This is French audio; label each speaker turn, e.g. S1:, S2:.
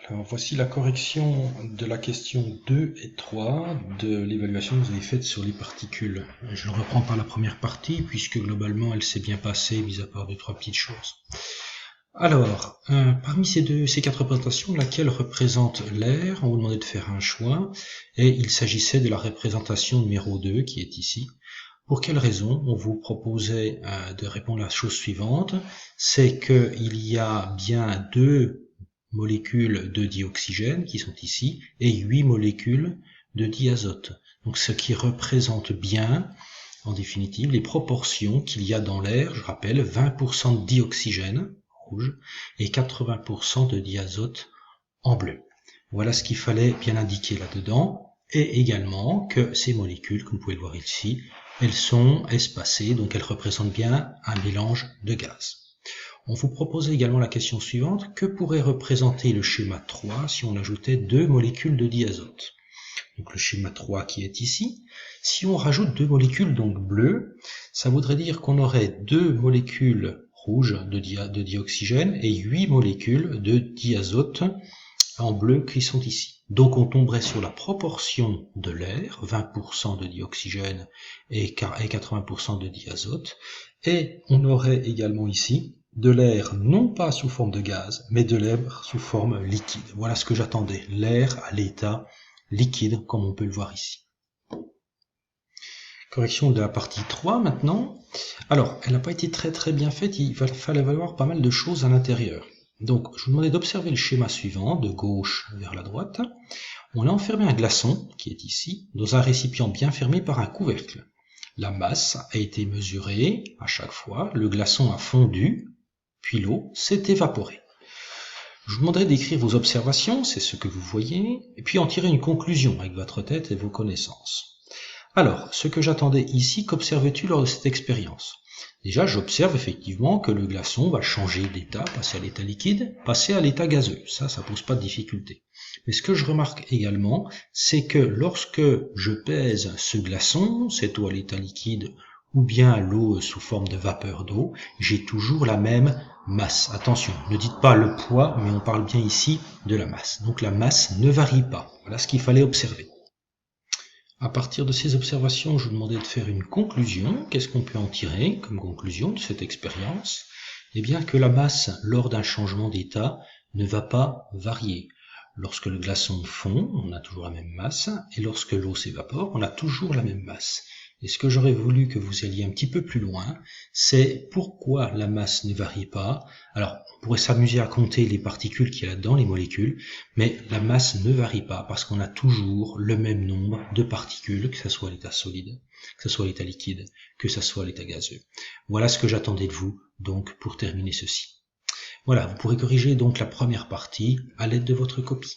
S1: Alors voici la correction de la question 2 et 3 de l'évaluation que vous avez faite sur les particules. Je ne reprends pas la première partie puisque globalement elle s'est bien passée, mis à part 2-3 petites choses. Alors, parmi ces quatre représentations, laquelle représente l'air? On vous demandait de faire un choix et il s'agissait de la représentation numéro 2 qui est ici. Pour quelle raison? On vous proposait de répondre à la chose suivante, c'est qu'il y a bien 2 molécules de dioxygène qui sont ici et 8 molécules de diazote. Donc ce qui représente bien, en définitive, les proportions qu'il y a dans l'air, je rappelle, 20% de dioxygène, rouge, et 80% de diazote en bleu. Voilà ce qu'il fallait bien indiquer là-dedans, et également que ces molécules, comme vous pouvez le voir ici, elles sont espacées, donc elles représentent bien un mélange de gaz. On vous propose également la question suivante, que pourrait représenter le schéma 3 si on ajoutait 2 molécules de diazote? Donc le schéma 3 qui est ici, si on rajoute 2 molécules donc bleues, ça voudrait dire qu'on aurait 2 molécules rouges de dioxygène et 8 molécules de diazote en bleu qui sont ici. Donc on tomberait sur la proportion de l'air, 20% de dioxygène et 80% de diazote, et on aurait également ici de l'air non pas sous forme de gaz, mais de l'air sous forme liquide. Voilà ce que j'attendais, l'air à l'état liquide, comme on peut le voir ici. Correction de la partie 3 maintenant. Alors, elle n'a pas été très bien faite, il fallait valoir pas mal de choses à l'intérieur. Donc, je vous demandais d'observer le schéma suivant, de gauche vers la droite. On a enfermé un glaçon, qui est ici, dans un récipient bien fermé par un couvercle. La masse a été mesurée à chaque fois, le glaçon a fondu, puis l'eau s'est évaporée. Je vous demanderai d'écrire vos observations, c'est ce que vous voyez, et puis en tirer une conclusion avec votre tête et vos connaissances. Alors, ce que j'attendais ici, qu'observes-tu lors de cette expérience? Déjà, j'observe effectivement que le glaçon va changer d'état, passer à l'état liquide, passer à l'état gazeux. Ça pose pas de difficulté. Mais ce que je remarque également, c'est que lorsque je pèse ce glaçon, cette eau à l'état liquide, ou bien l'eau sous forme de vapeur d'eau, j'ai toujours la même masse. Attention, ne dites pas le poids, mais on parle bien ici de la masse. Donc la masse ne varie pas. Voilà ce qu'il fallait observer. À partir de ces observations, je vous demandais de faire une conclusion. Qu'est-ce qu'on peut en tirer comme conclusion de cette expérience? Eh bien que la masse, lors d'un changement d'état, ne va pas varier. Lorsque le glaçon fond, on a toujours la même masse, et lorsque l'eau s'évapore, on a toujours la même masse. Et ce que j'aurais voulu que vous alliez un petit peu plus loin, c'est pourquoi la masse ne varie pas. Alors, on pourrait s'amuser à compter les particules qu'il y a là-dedans, les molécules, mais la masse ne varie pas parce qu'on a toujours le même nombre de particules, que ce soit à l'état solide, que ce soit à l'état liquide, que ce soit à l'état gazeux. Voilà ce que j'attendais de vous, donc, pour terminer ceci. Voilà, vous pourrez corriger donc la première partie à l'aide de votre copie.